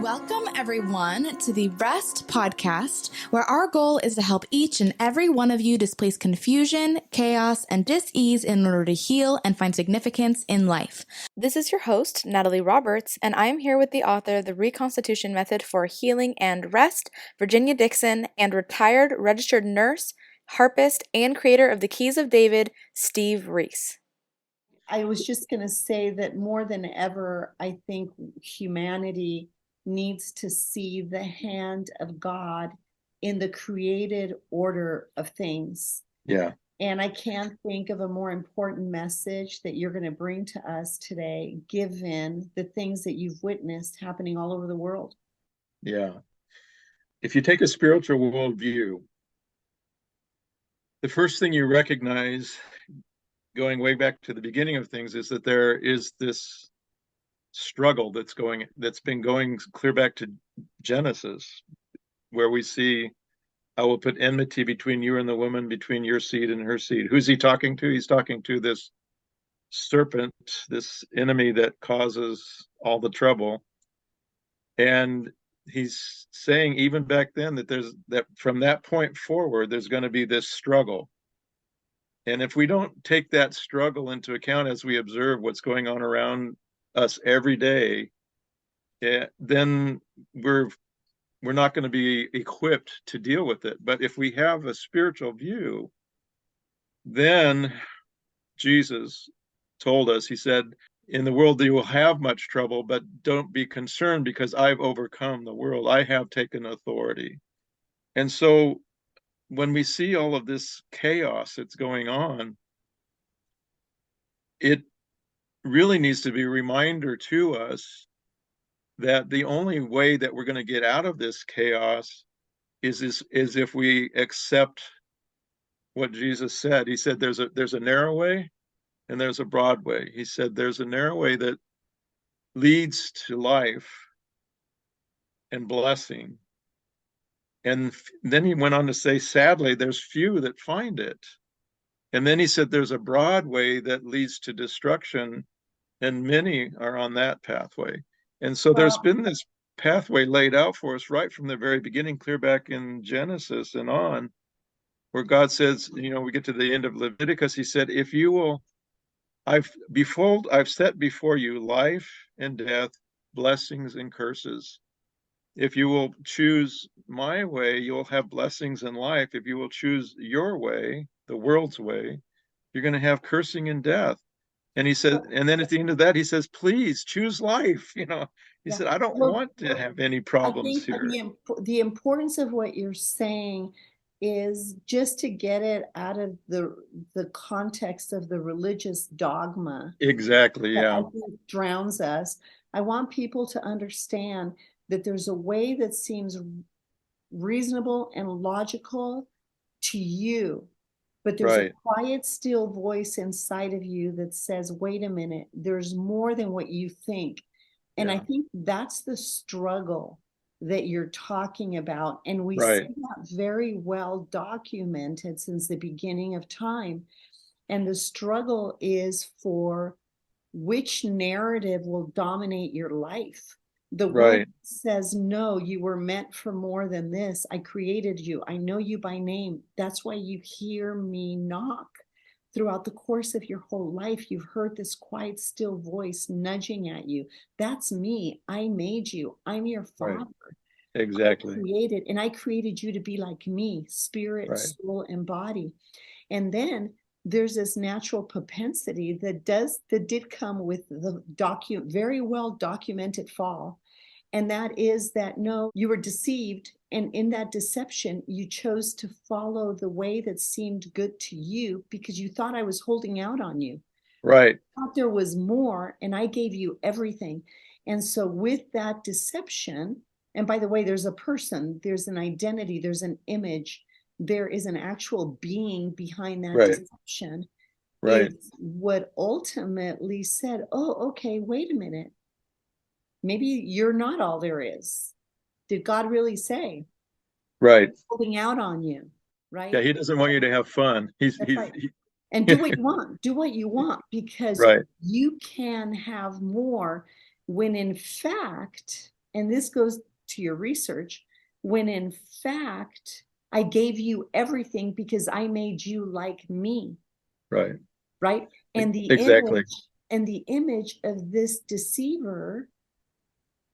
Welcome, everyone, to the R.E.S.T podcast, where our goal is to help each and every one of you displace confusion, chaos, and dis-ease in order to heal and find significance in life. This is your host, Natalie Roberts, and I am here with the author of The Reconstitution Method for Healing and Rest, Virginia Dixon, and retired registered nurse, harpist, and creator of the Keys of David, Steve Rees. I was just going to say that more than ever, I think humanity needs to see the hand of God in the created order of things. Yeah. And I can't think of a more important message that you're going to bring to us today, given the things that you've witnessed happening all over the world. Yeah. If you take a spiritual worldview, the first thing you recognize, going way back to the beginning of things, is that there is this struggle that's been going clear back to Genesis, where we see, I will put enmity between you and the woman, between your seed and her seed. Who's he talking to? He's talking to this serpent, this enemy that causes all the trouble. And he's saying even back then that from that point forward, there's going to be this struggle. And if we don't take that struggle into account as we observe what's going on around us every day, then we're not going to be equipped to deal with it. But if we have a spiritual view, then Jesus told us, he said, in the world you will have much trouble, but don't be concerned because I've overcome the world. I have taken authority. And so when we see all of this chaos that's going on, it really needs to be a reminder to us that the only way that we're going to get out of this chaos is if we accept what Jesus said. He said there's a narrow way and there's a broad way. He said there's a narrow way that leads to life and blessing. And then he went on to say, sadly, there's few that find it. And then he said there's a broad way that leads to destruction, and many are on that pathway. And so there's been this pathway laid out for us right from the very beginning, clear back in Genesis and on, where God says, we get to the end of Leviticus, he said, if you will, I've set before you life and death, blessings and curses. If you will choose my way, you'll have blessings in life. If you will choose your way, the world's way, you're going to have cursing and death. And he said, and then at the end of that, he says, please choose life. He said, I don't want to have any problems here. The importance of what you're saying is just to get it out of the context of the religious dogma. Exactly, yeah. I think drowns us. I want people to understand that there's a way that seems reasonable and logical to you, but there's a quiet, still voice inside of you that says, wait a minute, there's more than what you think. And I think that's the struggle that you're talking about. And we see that very well documented since the beginning of time. And the struggle is for which narrative will dominate your life. The world says, no, you were meant for more than this. I created you. I know you by name. That's why you hear me knock. Throughout the course of your whole life, you've heard this quiet, still voice nudging at you. That's me. I made you. I'm your father. Exactly. I created you to be like me, spirit, soul, and body. And then there's this natural propensity that did come with the very well documented fall. And that is that, no, you were deceived. And in that deception, you chose to follow the way that seemed good to you because you thought I was holding out on you. Right. I thought there was more, and I gave you everything. And so with that deception, and by the way, there's a person, there's an identity, there's an image, there is an actual being behind that deception. It's what ultimately said, oh, okay, wait a minute. Maybe you're not all there is. Did God really say? Right. He's holding out on you, right? Yeah, he doesn't want you to have fun. And do what you want. Do what you want, because you can have more when in fact and this goes to your research, when in fact, I gave you everything because I made you like me. Right. Right. And the exactly. image of this deceiver,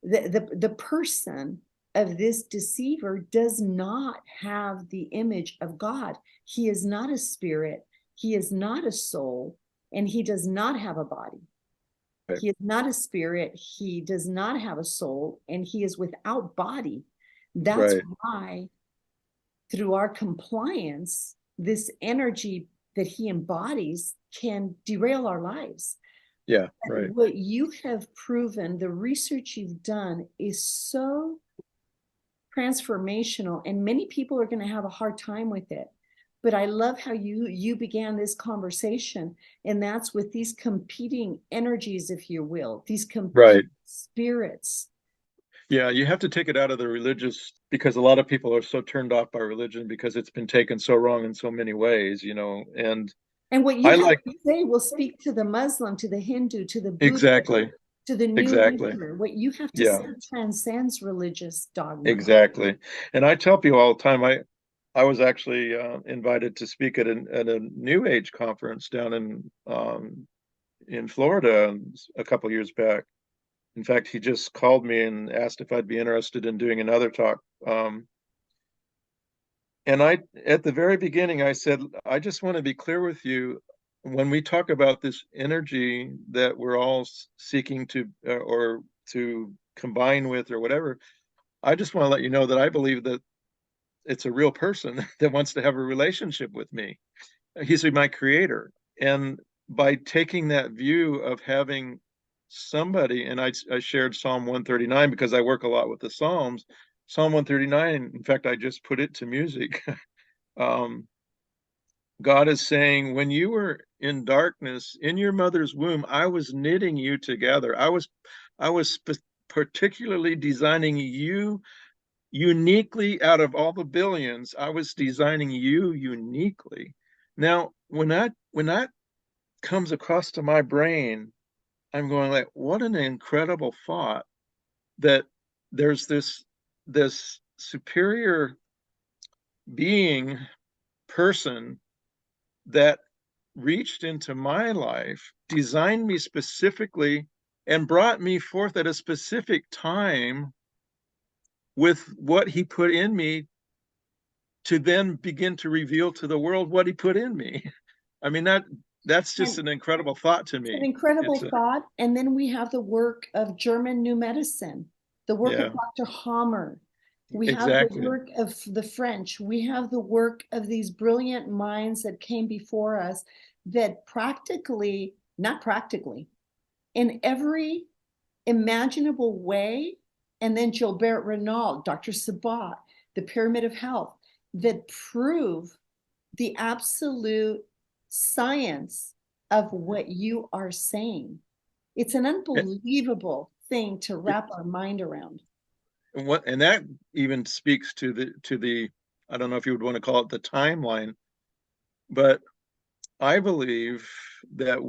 the person of this deceiver does not have the image of God. He is not a spirit. He is not a soul, and he does not have a body. Right. He is not a spirit. He does not have a soul, and he is without body. That's Right. why through our compliance, this energy that he embodies can derail our lives. Yeah, right. What you have proven, the research you've done is so transformational, and many people are going to have a hard time with it. But I love how you began this conversation, and that's with these competing energies, if you will, these competing spirits. Yeah, you have to take it out of the religious, because a lot of people are so turned off by religion because it's been taken so wrong in so many ways, And what you have to say will speak to the Muslim, to the Hindu, to the Buddhist, exactly, to the New exactly. Ager. What you have to say transcends religious dogma. Exactly. And I tell people all the time, I was actually invited to speak at a New Age conference down in Florida a couple years back. In fact, he just called me and asked if I'd be interested in doing another talk. And at the very beginning, I said, I just want to be clear with you. When we talk about this energy that we're all seeking to or to combine with or whatever, I just want to let you know that I believe that it's a real person that wants to have a relationship with me. He's my creator. And by taking that view of having somebody, and I shared Psalm 139 because I work a lot with the Psalms. Psalm 139, in fact, I just put it to music. God is saying, when you were in darkness in your mother's womb, I was knitting you together. I was particularly designing you uniquely out of all the billions. I was designing you uniquely. Now, when that comes across to my brain, I'm going like, what an incredible thought that there's this superior being, person, that reached into my life, designed me specifically, and brought me forth at a specific time with what he put in me to then begin to reveal to the world what he put in me. I mean, that's just an incredible thought to me. An incredible thought. And then we have the work of German New Medicine, the work of Dr. Hammer. We have the work of the French. We have the work of these brilliant minds that came before us that not practically, in every imaginable way. And then Gilbert Renault, Dr. Sabat, the Pyramid of Health, that prove the absolute science of what you are saying. It's an unbelievable thing to wrap our mind around. And that even speaks to the I don't know if you would want to call it the timeline, but I believe that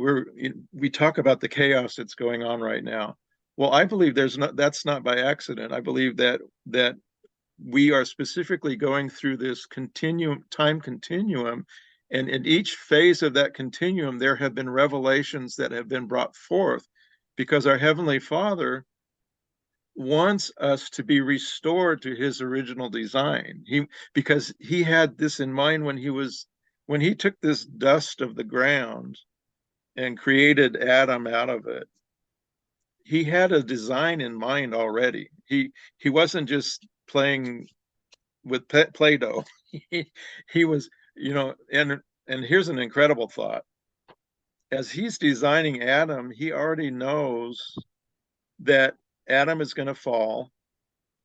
we talk about the chaos that's going on right now. Well, I believe that's not by accident. I believe that we are specifically going through this time continuum, and in each phase of that continuum, there have been revelations that have been brought forth, because our Heavenly Father wants us to be restored to his original design. Because he had this in mind when he took this dust of the ground and created Adam out of it. He had a design in mind already. He wasn't just playing with Play-Doh. he was, and here's an incredible thought. As he's designing Adam, he already knows that Adam is going to fall,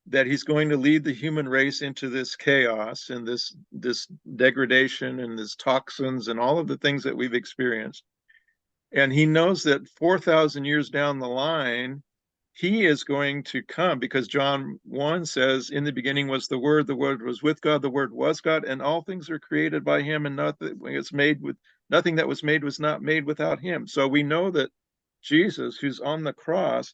that he's going to lead the human race into this chaos and this degradation and this toxins and all of the things that we've experienced. And he knows that 4,000 years down the line, he is going to come, because John 1 says, in the beginning was the Word was with God, the Word was God, and all things are created by him, and nothing that was made was not made without him. So we know that Jesus, who's on the cross,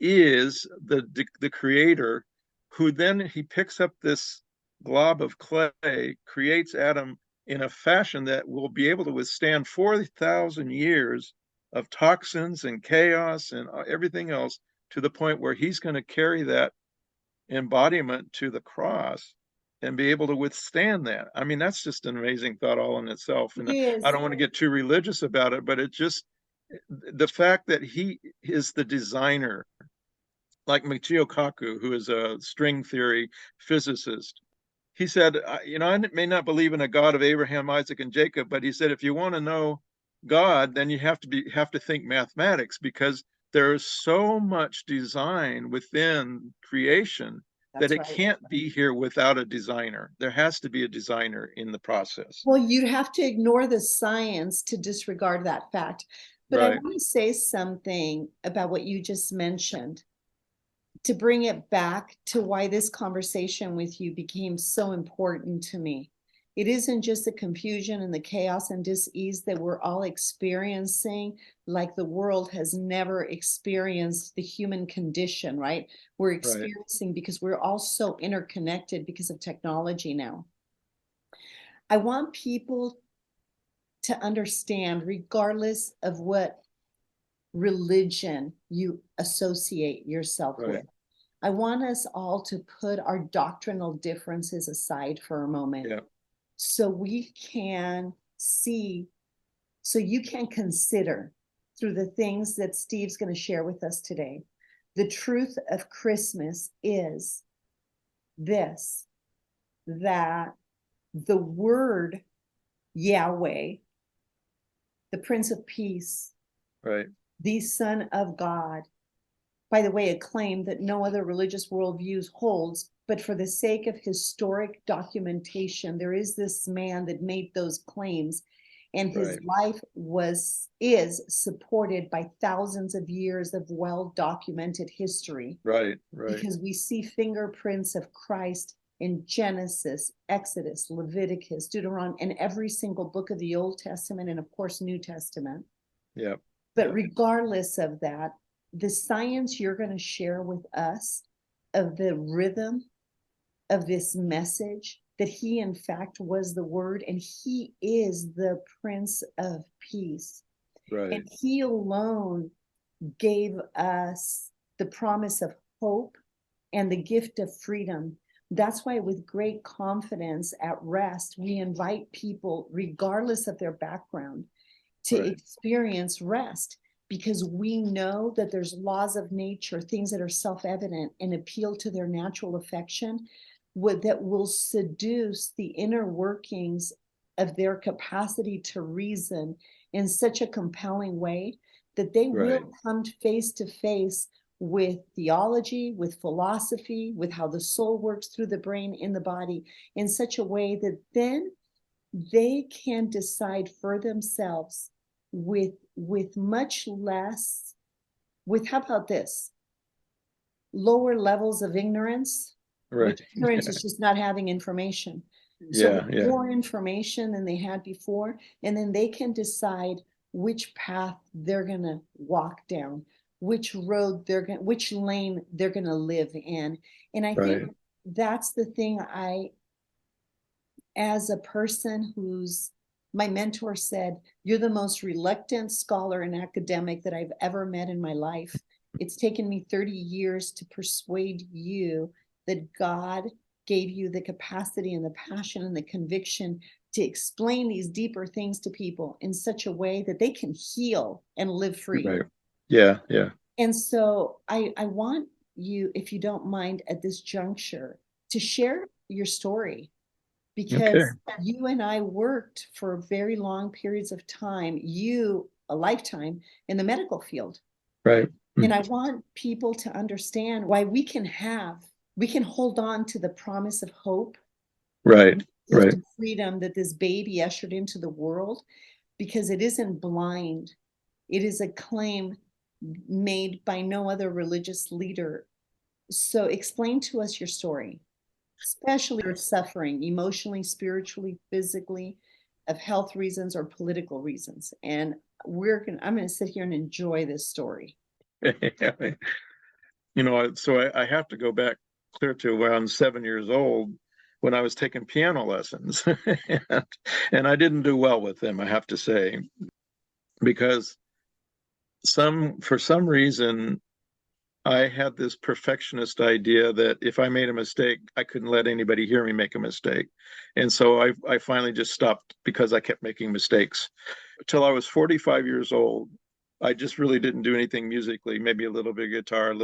is the creator, who then he picks up this glob of clay, creates Adam in a fashion that will be able to withstand 4,000 years of toxins and chaos and everything else, to the point where he's going to carry that embodiment to the cross and be able to withstand that. I mean, that's just an amazing thought all in itself. And I don't want to get too religious about it, but it just, the fact that he is the designer, like Michio Kaku, who is a string theory physicist. He said, I may not believe in a God of Abraham, Isaac, and Jacob, but he said, if you want to know God, then you have to think mathematics, because there's so much design within creation that it can't be here without a designer. There has to be a designer in the process. Well, you'd have to ignore the science to disregard that fact. But I want to say something about what you just mentioned, to bring it back to why this conversation with you became so important to me. It isn't just the confusion and the chaos and dis-ease that we're all experiencing, like the world has never experienced the human condition, right? We're experiencing because we're all so interconnected because of technology now. I want people to understand, regardless of what religion you associate yourself with, I want us all to put our doctrinal differences aside for a moment, so we can see, so you can consider through the things that Steve's going to share with us today. The truth of Christmas is this, that the word Yahweh, the Prince of Peace, the Son of God, by the way, a claim that no other religious worldview holds, but for the sake of historic documentation, there is this man that made those claims, and his life is supported by thousands of years of well-documented history. Because we see fingerprints of Christ in Genesis, Exodus, Leviticus, Deuteronomy, and every single book of the Old Testament, and of course, New Testament. But regardless of that, the science you're going to share with us of the rhythm of this message, that he in fact was the Word, and he is the Prince of Peace. And he alone gave us the promise of hope and the gift of freedom. That's why with great confidence at R.E.S.T, we invite people, regardless of their background, to experience rest, because we know that there's laws of nature, things that are self-evident and appeal to their natural affection, that will seduce the inner workings of their capacity to reason in such a compelling way that they will come face to face with theology, with philosophy, with how the soul works through the brain in the body, in such a way that then they can decide for themselves with much less, with, how about this, lower levels of ignorance. Which ignorance is just not having information. So more information than they had before, and then they can decide which path they're gonna walk down, which road which lane they're gonna live in. And I think that's the thing as a person who's, my mentor said, you're the most reluctant scholar and academic that I've ever met in my life. It's taken me 30 years to persuade you that God gave you the capacity and the passion and the conviction to explain these deeper things to people in such a way that they can heal and live free. And so I want you, if you don't mind at this juncture, to share your story, because you and I worked for very long periods of time, you a lifetime in the medical field. And I want people to understand why we can hold on to the promise of hope, freedom that this baby ushered into the world, because it isn't blind. It is a claim made by no other religious leader. So explain to us your story, especially your suffering, emotionally, spiritually, physically, of health reasons or political reasons. And I'm going to sit here and enjoy this story. so I have to go back clear to around 7 years old when I was taking piano lessons. and I didn't do well with them, I have to say, because for some reason, I had this perfectionist idea that if I made a mistake, I couldn't let anybody hear me make a mistake. And so I finally just stopped because I kept making mistakes. Till I was 45 years old, I just really didn't do anything musically, maybe a little bit of guitar,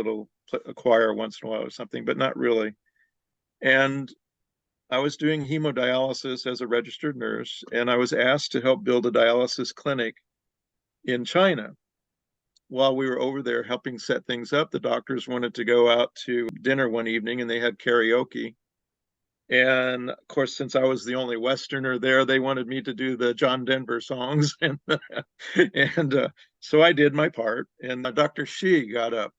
a choir once in a while or something, but not really. And I was doing hemodialysis as a registered nurse, and I was asked to help build a dialysis clinic in China. While we were over there helping set things up, the doctors wanted to go out to dinner one evening and they had karaoke. And of course, since I was the only Westerner there, they wanted me to do the John Denver songs. And so I did my part. And Dr. Shi got up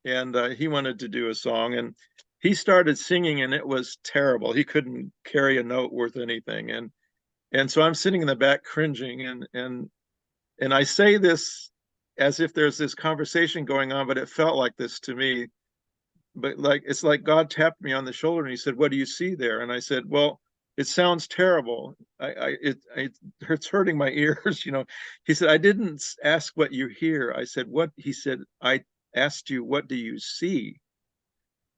and he wanted to do a song. And he started singing and it was terrible. He couldn't carry a note worth anything. And so I'm sitting in the back cringing. And I say this as if there's this conversation going on, but it felt like this to me. But it's like God tapped me on the shoulder and he said, "What do you see there?" And I said, "Well, it sounds terrible. It's hurting my ears." He said, "I didn't ask what you hear. I said, what?" He said, "I asked you, what do you see?"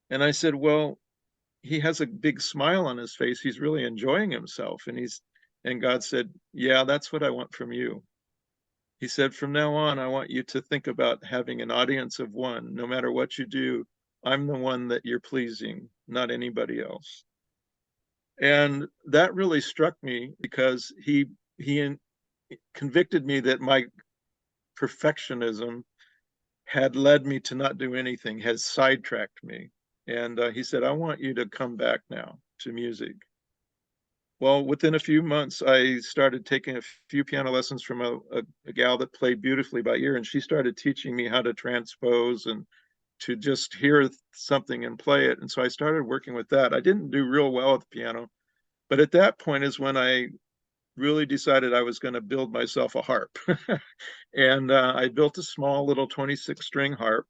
And I said, "Well," he has a big smile on his face. He's really enjoying himself. And God said, "Yeah, that's what I want from you." He said, "From now on, I want you to think about having an audience of one. No matter what you do, I'm the one that you're pleasing, not anybody else." And that really struck me because he convicted me that my perfectionism had led me to not do anything, had sidetracked me. And he said, "I want you to come back now to music." Well, within a few months, I started taking a few piano lessons from a gal that played beautifully by ear, and she started teaching me how to transpose and to just hear something and play it. And so I started working with that. I didn't do real well with the piano, but at that point is when I really decided I was going to build myself a harp. And I built a small little 26-string harp,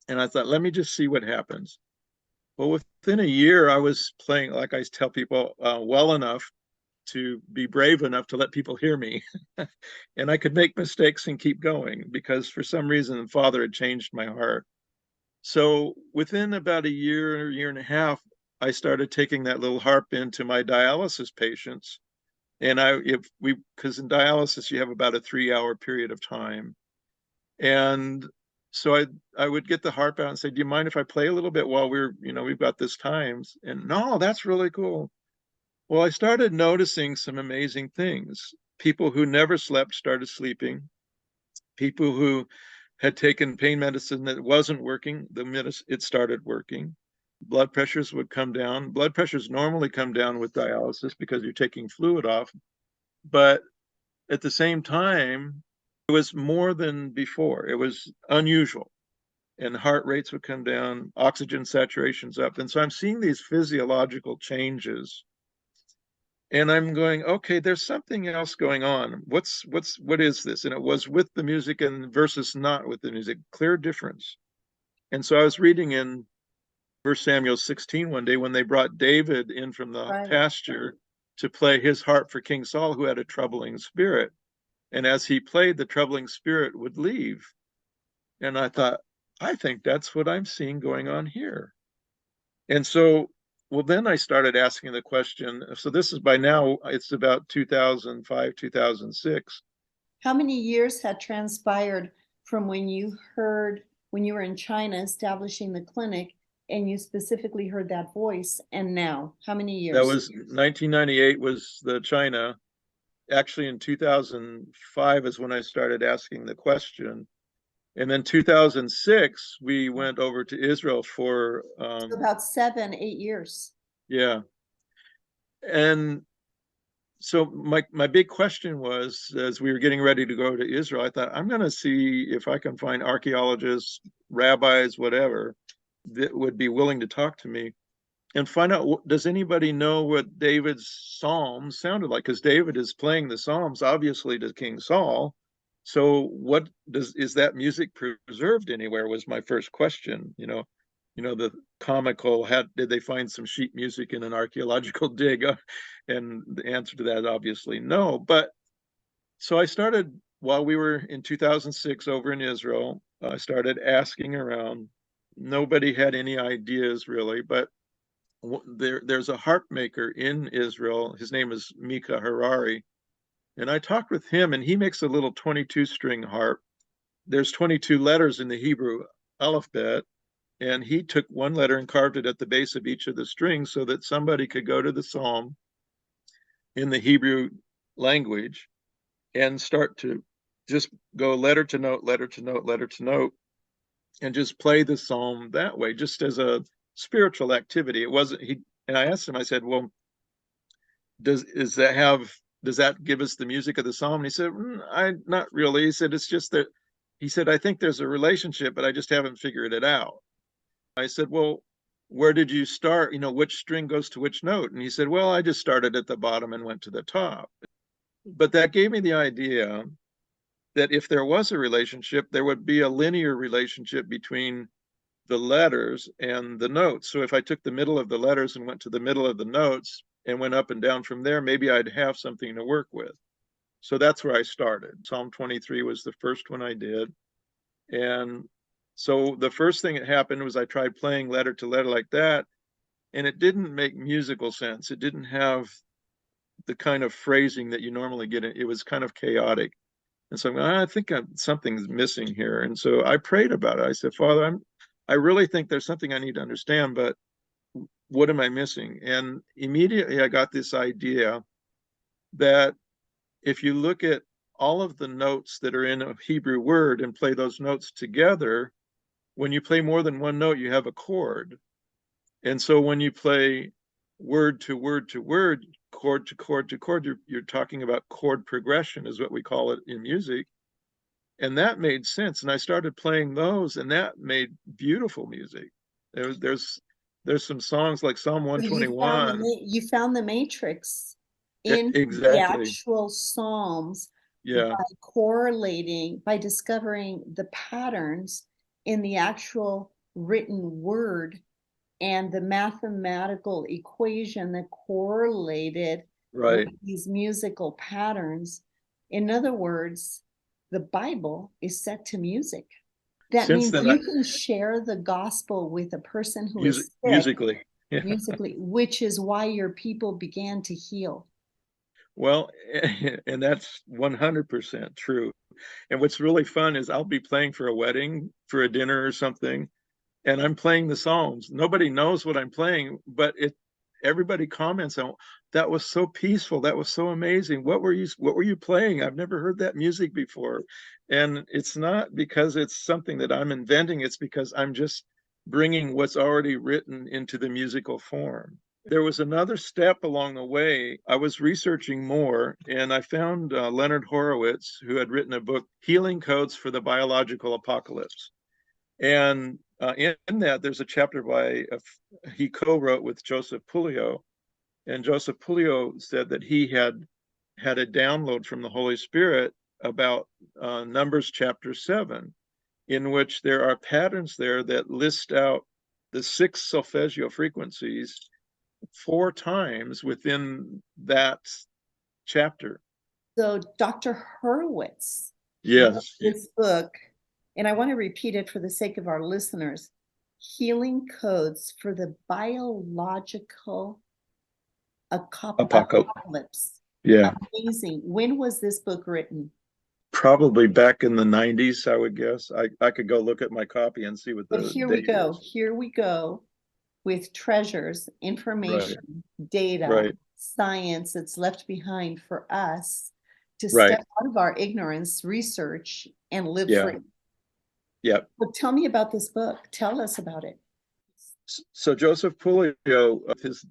and I thought, let me just see what happens. Well, within a year, I was playing, like I tell people, well enough to be brave enough to let people hear me. And I could make mistakes and keep going because for some reason, Father had changed my heart. So within about a year and a half, I started taking that little harp into my dialysis patients. And because in dialysis, you have about a 3-hour period of time. And so I would get the harp out and say, "Do you mind if I play a little bit while we've got this time?" And no, that's really cool. Well, I started noticing some amazing things. People who never slept started sleeping. People who had taken pain medicine that wasn't working, the minute it started working. Blood pressures would come down. Blood pressures normally come down with dialysis because you're taking fluid off. But at the same time, it was more than before. It was unusual. And heart rates would come down, oxygen saturation's up. And so I'm seeing these physiological changes. And I'm going, okay, there's something else going on. What is this? And it was with the music and versus not with the music, clear difference. And so I was reading in 1 Samuel 16 one day when they brought David in from the pasture to play his harp for King Saul, who had a troubling spirit. And as he played, the troubling spirit would leave. And I thought, I think that's what I'm seeing going on here. And so, well, then I started asking the question. So this is by now, it's about 2005, 2006. How many years had transpired from when you were in China establishing the clinic and you specifically heard that voice, and now? How many years? That was 1998 was the China. Actually, in 2005 is when I started asking the question. And then 2006, we went over to Israel for about 7-8 years. Yeah. And so my big question was, as we were getting ready to go to Israel, I thought, I'm going to see if I can find archaeologists, rabbis, whatever, that would be willing to talk to me and find out, does anybody know what David's Psalms sounded like? Because David is playing the Psalms, obviously, to King Saul. So what is that music preserved anywhere was my first question. The comical, did they find some sheet music in an archaeological dig? And the answer to that, obviously, no. But so I started while we were in 2006 over in Israel. I started asking around. Nobody had any ideas really, but there's a harp maker in Israel. His name is Mika Harari. And I talked with him, and he makes a little 22-string harp. There's 22 letters in the Hebrew alphabet, and he took one letter and carved it at the base of each of the strings so that somebody could go to the psalm in the Hebrew language and start to just go letter to note, letter to note, letter to note, and just play the psalm that way, just as a spiritual activity. It wasn't he. And I asked him, I said, well, does that give us the music of the psalm? And he said, I not really. He said, it's just that, he said, I think there's a relationship, but I just haven't figured it out. I said, well, where did you start? Which string goes to which note? And he said, well, I just started at the bottom and went to the top. But that gave me the idea that if there was a relationship, there would be a linear relationship between the letters and the notes. So if I took the middle of the letters and went to the middle of the notes and went up and down from there, maybe I'd have something to work with. So that's where I started. Psalm 23 was the first one I did. And so the first thing that happened was I tried playing letter to letter like that, and it didn't make musical sense. It didn't have the kind of phrasing that you normally get. It was kind of chaotic. And so I think something's missing here. And so I prayed about it. I said, Father, I really think there's something I need to understand, but what am I missing? And immediately I got this idea that if you look at all of the notes that are in a Hebrew word and play those notes together, when you play more than one note, you have a chord. And so when you play word to word to word, chord to chord to chord, you're talking about chord progression is what we call it in music. And that made sense. And I started playing those, and that made beautiful music. There's some songs like Psalm 121. You found the matrix in the Exactly. actual Psalms Yeah. by discovering the patterns in the actual written word and the mathematical equation that correlated Right. with these musical patterns. In other words, the Bible is set to music. That Since means then, you can share the gospel with a person who is sick musically. Yeah. musically, which is why your people began to heal. Well, and that's 100% true. And what's really fun is I'll be playing for a wedding, for a dinner or something, and I'm playing the Psalms. Nobody knows what I'm playing, but everybody comments on, that was so peaceful, that was so amazing. What were you playing? I've never heard that music before. And it's not because it's something that I'm inventing, it's because I'm just bringing what's already written into the musical form. There was another step along the way. I was researching more, and I found Leonard Horowitz, who had written a book, Healing Codes for the Biological Apocalypse. And in that, there's a chapter he co-wrote with Joseph Pullio. And Joseph Pullio said that he had a download from the Holy Spirit about Numbers chapter 7, in which there are patterns there that list out the 6 solfeggio frequencies 4 times within that chapter. So Dr. Horowitz, yes, this book, and I want to repeat it for the sake of our listeners, Healing Codes for the Biological Apocalypse. Yeah. Amazing. When was this book written? Probably back in the 90s, I would guess. I could go look at my copy and see what the But here date we go. is. Here we go with treasures, information, data, Right. science that's left behind for us to Right. step out of our ignorance, research, and live Yeah. free. Yeah. Well, tell me about this book. Tell us about it. So Joseph Pullio,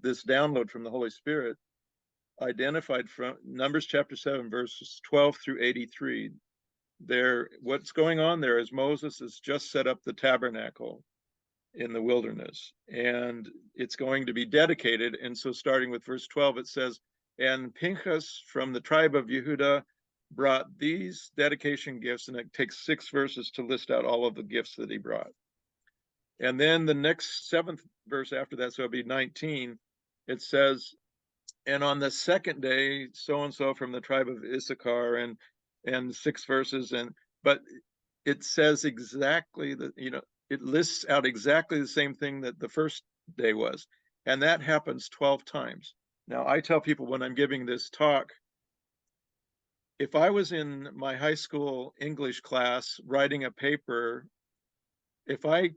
this download from the Holy Spirit, identified from Numbers chapter 7, verses 12 through 83. What's going on there is Moses has just set up the tabernacle in the wilderness, and it's going to be dedicated. And so starting with verse 12, it says, and Pinchas from the tribe of Yehuda brought these dedication gifts, and it takes 6 verses to list out all of the gifts that he brought. And then the next 7th verse after that, so it'll be 19, it says, and on the second day, so and so from the tribe of Issachar, and 6 verses, but it says exactly that, it lists out exactly the same thing that the first day was, and that happens 12 times. Now, I tell people when I'm giving this talk, if I was in my high school English class writing a paper, if I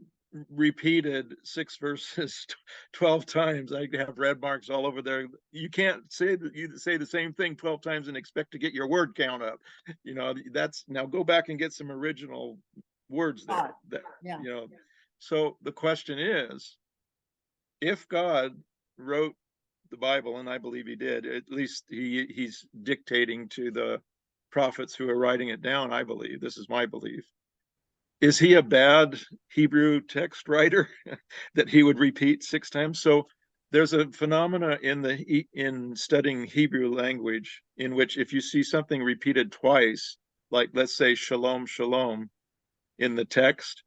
repeated 6 verses 12 times, I'd have red marks all over there. You can't say that you say the same thing 12 times and expect to get your word count up. That's, now go back and get some original words there. Yeah. So the question is, if God wrote the Bible, and I believe he did, at least he's dictating to the prophets who are writing it down, I believe, this is my belief. Is he a bad Hebrew text writer that he would repeat 6 times? So there's a phenomena in studying Hebrew language in which if you see something repeated twice, like let's say shalom, shalom in the text,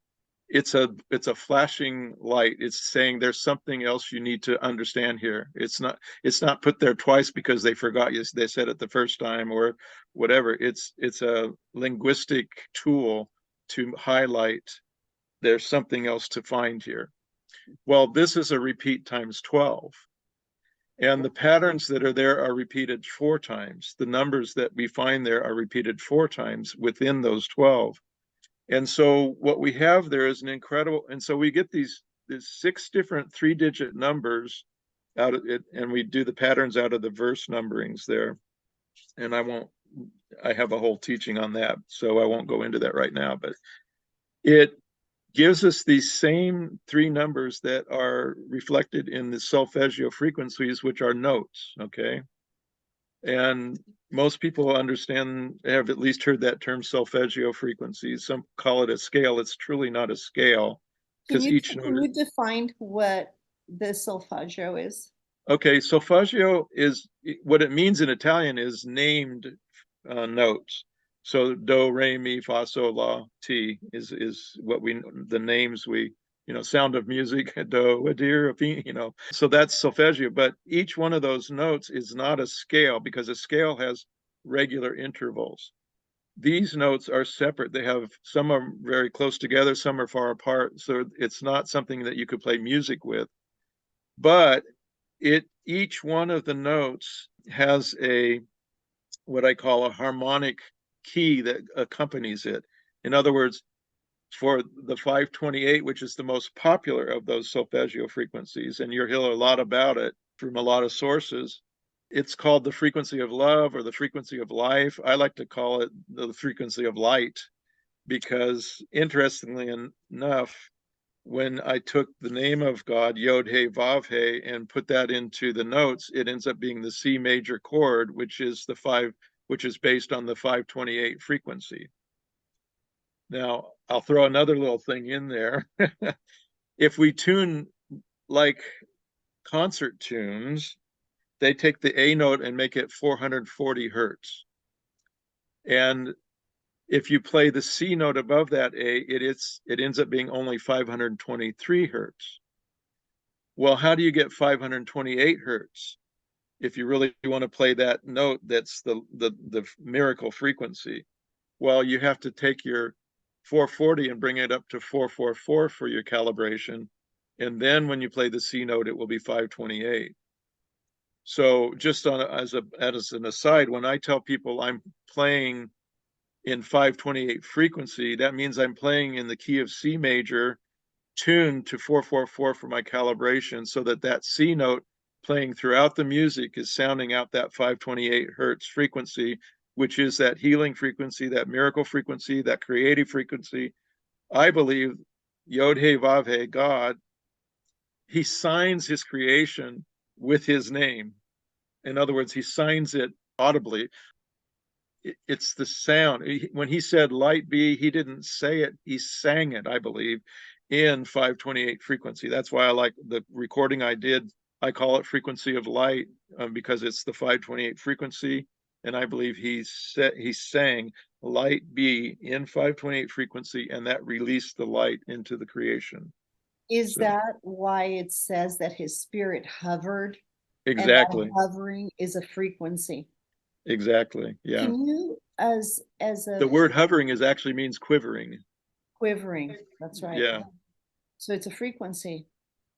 it's a flashing light. It's saying there's something else you need to understand here. It's not put there twice because they forgot they said it the first time or whatever. It's a linguistic tool to highlight there's something else to find here. Well, this is a repeat times 12. And the patterns that are there are repeated 4 times. The numbers that we find there are repeated 4 times within those 12. And so what we have there is an incredible, and so we get these 6 different 3-digit numbers out of it, and we do the patterns out of the verse numberings there. And I have a whole teaching on that, so I won't go into that right now, but it gives us these same 3 numbers that are reflected in the solfeggio frequencies, which are notes, okay? And most people have at least heard that term, solfeggio frequencies. Some call it a scale. It's truly not a scale, because Can you define what the solfeggio is? Okay, solfeggio is, what it means in Italian is named notes. So do, re, mi, fa, sol, la, ti is what the names Sound of Music, do, a deer, a fi, So that's solfeggio, but each one of those notes is not a scale, because a scale has regular intervals. These notes are separate. Some are very close together, some are far apart. So it's not something that you could play music with. But each one of the notes has what I call a harmonic key that accompanies it. In other words, for the 528, which is the most popular of those solfeggio frequencies, and you'll hear a lot about it from a lot of sources, it's called the frequency of love or the frequency of life. I like to call it the frequency of light, because interestingly enough, when I took the name of God, Yod He Vav He, and put that into the notes, it ends up being the C major chord, which is based on the 528 frequency. Now, I'll throw another little thing in there. If we tune like concert tunes, they take the A note and make it 440 hertz. And if you play the C note above that A, it ends up being only 523 hertz. Well, how do you get 528 hertz if you really want to play that note that's the miracle frequency? Well, you have to take your 440 and bring it up to 444 for your calibration. And then when you play the C note, it will be 528. So just as an aside, when I tell people I'm playing in 528 frequency, that means I'm playing in the key of C major, tuned to 444 for my calibration, so that C note playing throughout the music is sounding out that 528 hertz frequency, which is that healing frequency, that miracle frequency, that creative frequency. I believe Yod He Vav He, God, he signs his creation with his name. In other words, he signs it audibly. It's the sound. When he said light be, he didn't say it, he sang it, I believe, in 528 frequency. That's why I like the recording I did. I call it frequency of light, because it's the 528 frequency. and I believe he's saying light be in 528 frequency, and that released the light into the creation. Is that why it says that his spirit hovered? Exactly. And that hovering is a frequency. Exactly. Yeah. Can you, as the word hovering is actually means quivering. Quivering. That's right. Yeah. So it's a frequency.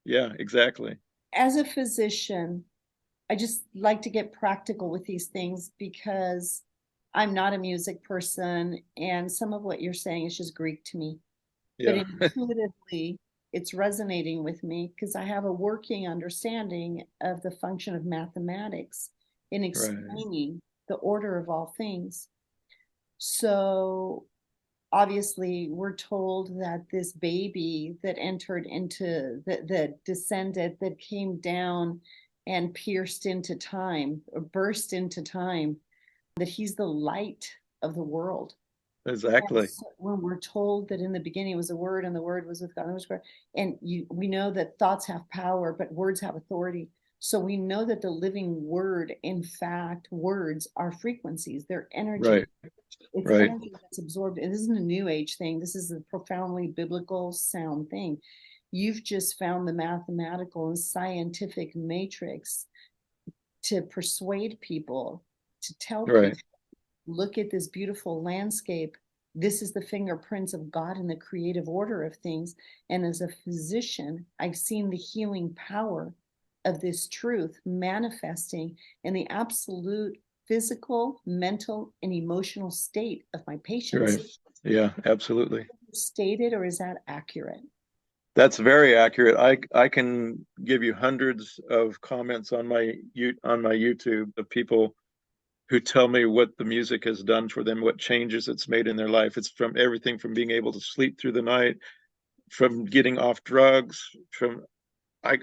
Yeah, exactly. As a physician, I just like to get practical with these things because I'm not a music person, and some of what you're saying is just Greek to me. Yeah. But intuitively, it's resonating with me because I have a working understanding of the function of mathematics in explaining the order of all things. So obviously we're told that this baby that entered into that descended, that came down and pierced into time or burst into time, that he's the light of the world. Exactly. So when we're told that in the beginning was a word and the word was with God, and we know that thoughts have power, but words have authority. So we know that the living word, in fact, words are frequencies, they're energy. Right. It's energy that's absorbed. And this isn't a new age thing. This is a profoundly biblical, sound thing. You've just found the mathematical and scientific matrix to persuade people, to tell people, look at this beautiful landscape. This is the fingerprints of God in the creative order of things. And as a physician, I've seen the healing power of this truth manifesting in the absolute physical, mental, and emotional state of my patients. Right. Yeah, absolutely. Stated, or is that accurate? That's very accurate. I can give you hundreds of comments on my YouTube of people who tell me what the music has done for them, what changes it's made in their life. It's from everything from being able to sleep through the night, from getting off drugs, from I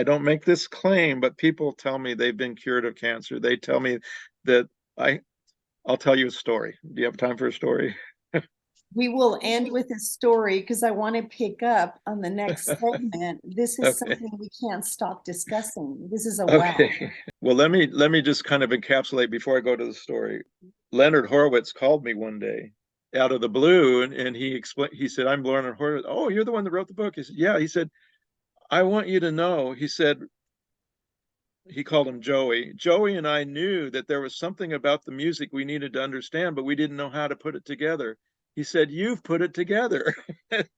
don't make this claim, but people tell me they've been cured of cancer. They tell me that I'll tell you a story. Do you have time for a story? We will end with a story because I want to pick up on the next segment. This is something we can't stop discussing. This is a wow. Well, let me just kind of encapsulate before I go to the story. Leonard Horowitz called me one day out of the blue, and he explained. He said, "I'm Leonard Horowitz." Oh, you're the one that wrote the book. He said, "Yeah." He said, "I want you to know." He said, he called him Joey. Joey and I knew that there was something about the music we needed to understand, but we didn't know how to put it together. He said, "You've put it together."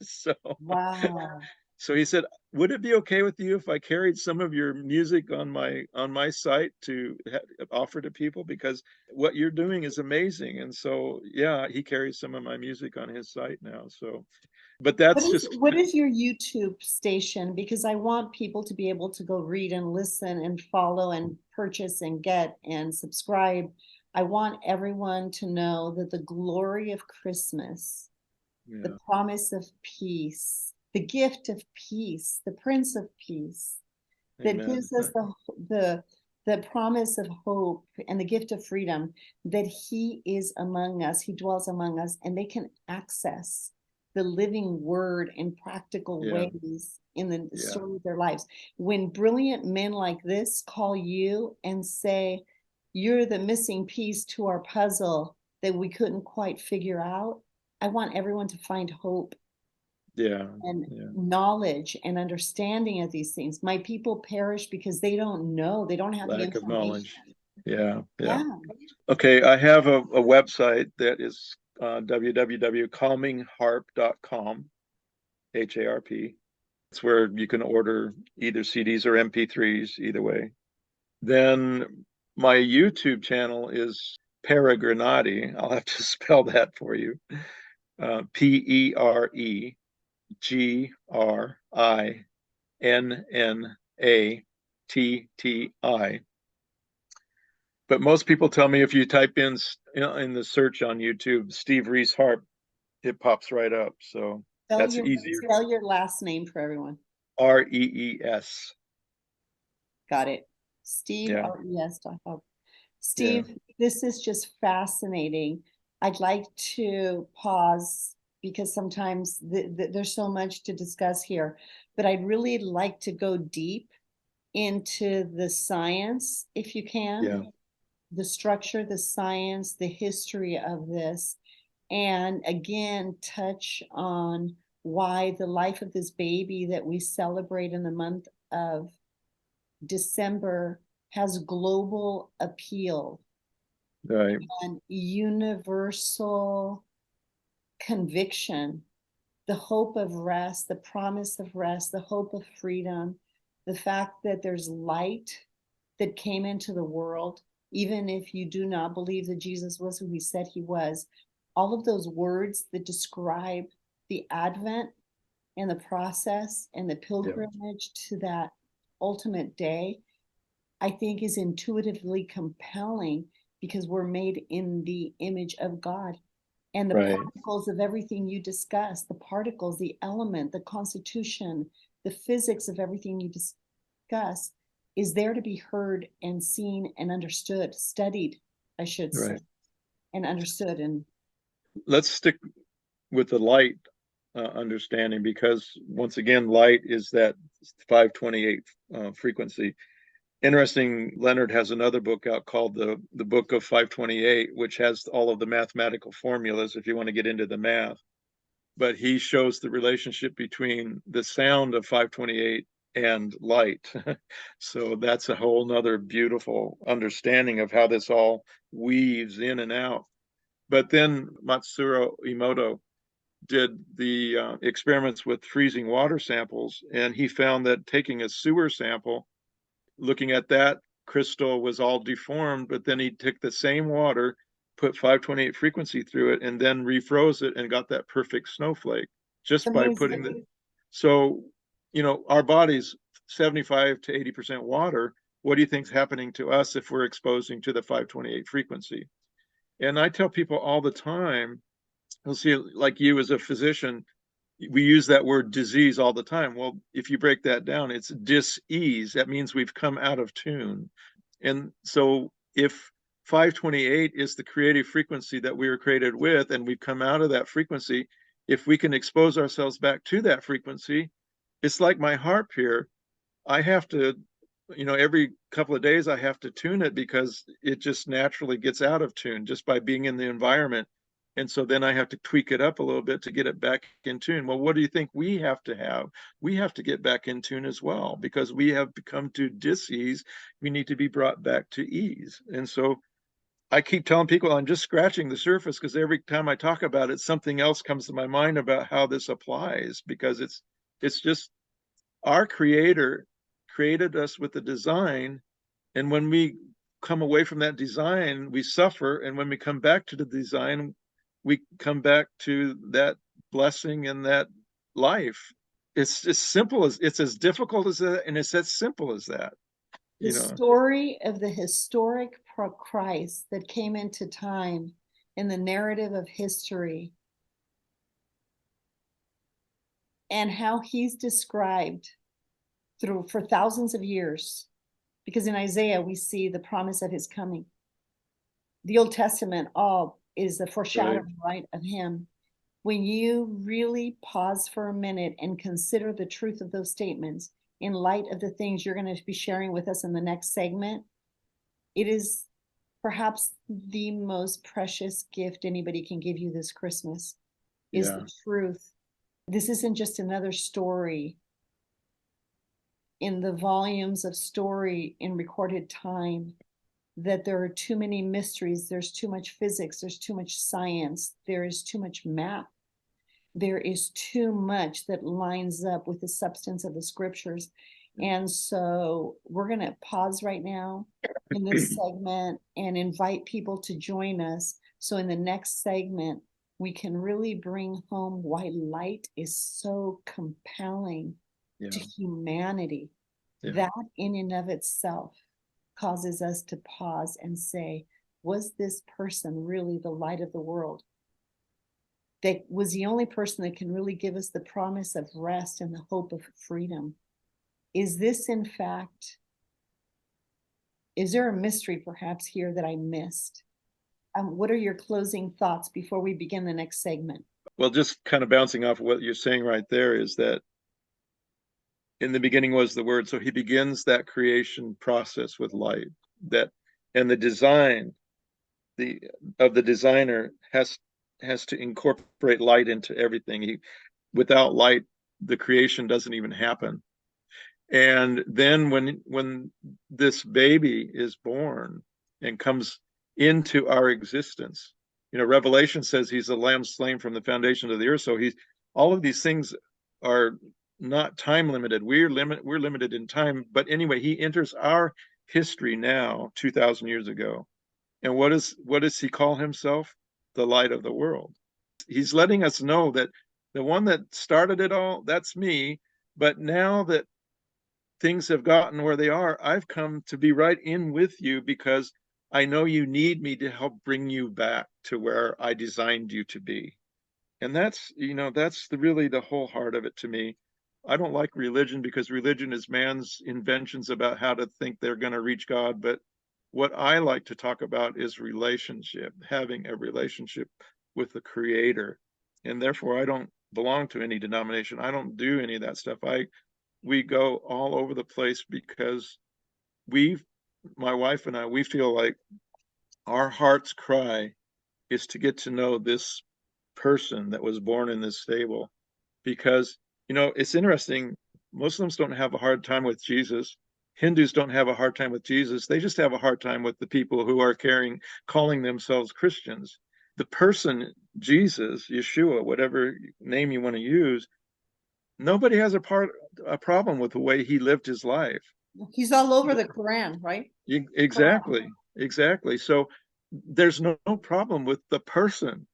So wow. So he said, "Would it be okay with you if I carried some of your music on my site to offer to people, because what you're doing is amazing?" And so, yeah, he carries some of my music on his site now. So, but that's what is your YouTube station? Because I want people to be able to go read and listen and follow and purchase and get and subscribe. I want everyone to know that the glory of Christmas, the promise of peace, the gift of peace, the Prince of Peace, that gives us the promise of hope and the gift of freedom, that he is among us, he dwells among us, and they can access the living word in practical ways in the story of their lives. When brilliant men like this call you and say, you're the missing piece to our puzzle that we couldn't quite figure out, I want everyone to find hope and knowledge and understanding of these things. My people perish because they don't know. They don't have the information. Lack of knowledge. Yeah. Okay, I have a website that is www.calmingharp.com, HARP. It's where you can order either CDs or MP3s, either way. Then my YouTube channel is Peregrinati. I'll have to spell that for you. PEREGRINNATTI. But most people tell me if you type in the search on YouTube, Steve Rees Harp, it pops right up. So that's easier. Spell your last name for everyone. REES. Got it. Steve, RES. Steve, this is just fascinating. I'd like to pause because sometimes there's so much to discuss here, but I'd really like to go deep into the science, if you can. the structure, the science, the history of this, and again, touch on why the life of this baby that we celebrate in the month of December has global appeal. Right. And universal conviction, the hope of rest, the promise of rest, the hope of freedom, the fact that there's light that came into the world, even if you do not believe that Jesus was who he said he was. All of those words that describe the Advent and the process and the pilgrimage to that ultimate day, I think is intuitively compelling because we're made in the image of God. And the particles of everything you discuss, the particles, the element, the constitution, the physics of everything you discuss is there to be heard and seen and understood, studied, I should say, and understood. And let's stick with the light understanding, because once again, light is that 528 frequency. Interesting, Leonard has another book out called the Book of 528, which has all of the mathematical formulas if you want to get into the math. But he shows the relationship between the sound of 528 and light. So that's a whole nother beautiful understanding of how this all weaves in and out. But then Matsuro Emoto did the experiments with freezing water samples, and he found that taking a sewer sample, looking at that crystal was all deformed, but then he took the same water, put 528 frequency through it, and then refroze it and got that perfect snowflake just by putting the. So, you know, our body's 75 to 80% water. What do you think's happening to us if we're exposing to the 528 frequency? And I tell people all the time, you'll see, like you as a physician, we use that word disease all the time. Well, if you break that down, it's dis-ease. That means we've come out of tune. And so if 528 is the creative frequency that we were created with, and we've come out of that frequency, if we can expose ourselves back to that frequency, it's like my harp here. I have to, you know, every couple of days I have to tune it because it just naturally gets out of tune just by being in the environment. And so then I have to tweak it up a little bit to get it back in tune. Well, what do you think we have to have? We have to get back in tune as well, because we have become to dis-ease. We need to be brought back to ease. And so I keep telling people I'm just scratching the surface, because every time I talk about it, something else comes to my mind about how this applies, because it's just our creator created us with a design. And when we come away from that design, we suffer. And when we come back to the design, we come back to that blessing and that life. It's as simple as, it's as difficult as that, and it's as simple as that. The story of the historic Christ that came into time in the narrative of history, and how he's described for thousands of years, because in Isaiah we see the promise of his coming. The Old Testament all is a foreshadowing, right, of him. When you really pause for a minute and consider the truth of those statements in light of the things you're going to be sharing with us in the next segment, it is perhaps the most precious gift anybody can give you this Christmas, is the truth. This isn't just another story in the volumes of story in recorded time, that there are too many mysteries, there's too much physics, there's too much science, there is too much math, there is too much that lines up with the substance of the scriptures. And so we're going to pause right now in this segment and invite people to join us. So in the next segment, we can really bring home why light is so compelling to humanity. That in and of itself causes us to pause and say, was this person really the light of the world? That was the only person that can really give us the promise of rest and the hope of freedom. Is this, in fact, is there a mystery perhaps here that I missed? What are your closing thoughts before we begin the next segment? Well, just kind of bouncing off of what you're saying right there, is that in the beginning was the Word. So he begins that creation process with light, that and the design of the designer has to incorporate light into everything. Without light, the creation doesn't even happen. And then when this baby is born and comes into our existence, Revelation says he's a lamb slain from the foundation of the earth. So all of these things are not time limited. We're limited in time. But anyway, he enters our history now, 2,000 years ago. And what does he call himself? The light of the world. He's letting us know that the one that started it all, that's me. But now that things have gotten where they are, I've come to be right in with you because I know you need me to help bring you back to where I designed you to be. And that's really the whole heart of it to me. I don't like religion because religion is man's inventions about how to think they're going to reach God. But what I like to talk about is relationship, having a relationship with the Creator. And therefore, I don't belong to any denomination. I don't do any of that stuff. We go all over the place because my wife and I, we feel like our heart's cry is to get to know this person that was born in this stable. Because, it's interesting. Muslims don't have a hard time with Jesus. Hindus don't have a hard time with Jesus. They just have a hard time with the people who are calling themselves Christians. The person, Jesus, Yashua, whatever name you want to use, nobody has a problem with the way he lived his life. He's all over the Quran, right? Exactly. So there's no problem with the person.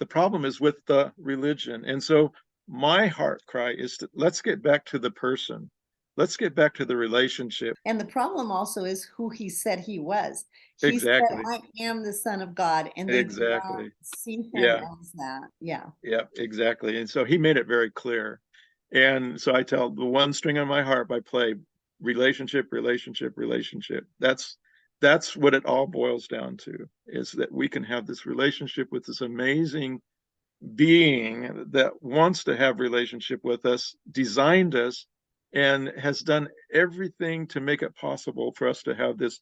The problem is with the religion. And so my heart cry is let's get back to the person. Let's get back to the relationship. And the problem also is who he said he was. He exactly. said, I am the Son of God. And they exactly. see him as that. Yeah. Yeah, exactly. And so he made it very clear. And so I tell the one string on my harp, I play relationship. That's what it all boils down to, is that we can have this relationship with this amazing being that wants to have relationship with us, designed us, and has done everything to make it possible for us to have this.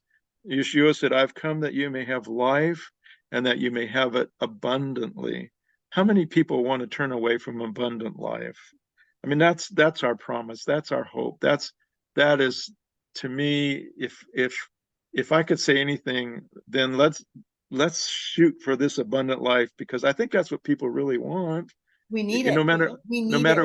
Yeshua said, I've come that you may have life and that you may have it abundantly. How many people want to turn away from abundant life? I mean, that's our promise. That's our hope. That is, to me, if I could say anything, then let's shoot for this abundant life, because I think that's what people really want. We need it. No matter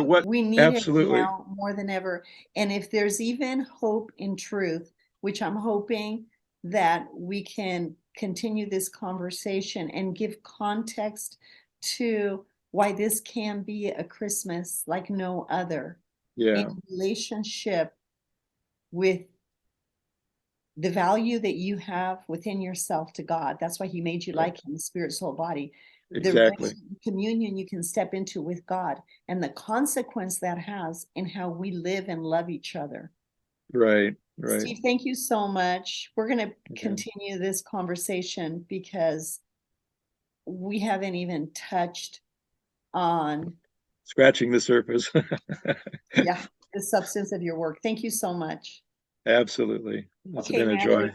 what. We need absolutely. it now more than ever. And if there's even hope in truth, which I'm hoping that we can continue this conversation and give context to why this can be a Christmas like no other. In relationship with the value that you have within yourself to God. That's why he made you like him, spirit, soul, body. Exactly. The communion you can step into with God, and the consequence that has in how we live and love each other. Right. Steve, thank you so much. We're going to continue this conversation because we haven't even touched on scratching the surface. The substance of your work. Thank you so much. Absolutely. It's been a joy.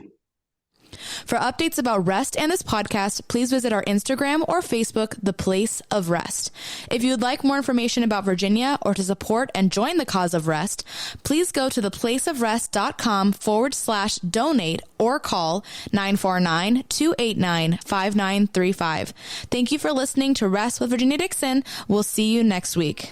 For updates about R.E.S.T and this podcast, please visit our Instagram or Facebook, The Place of R.E.S.T. If you would like more information about Virginia or to support and join the cause of R.E.S.T, please go to theplaceofrest.com/donate or call 949-289-5935. Thank you for listening to R.E.S.T with Virginia Dixon. We'll see you next week.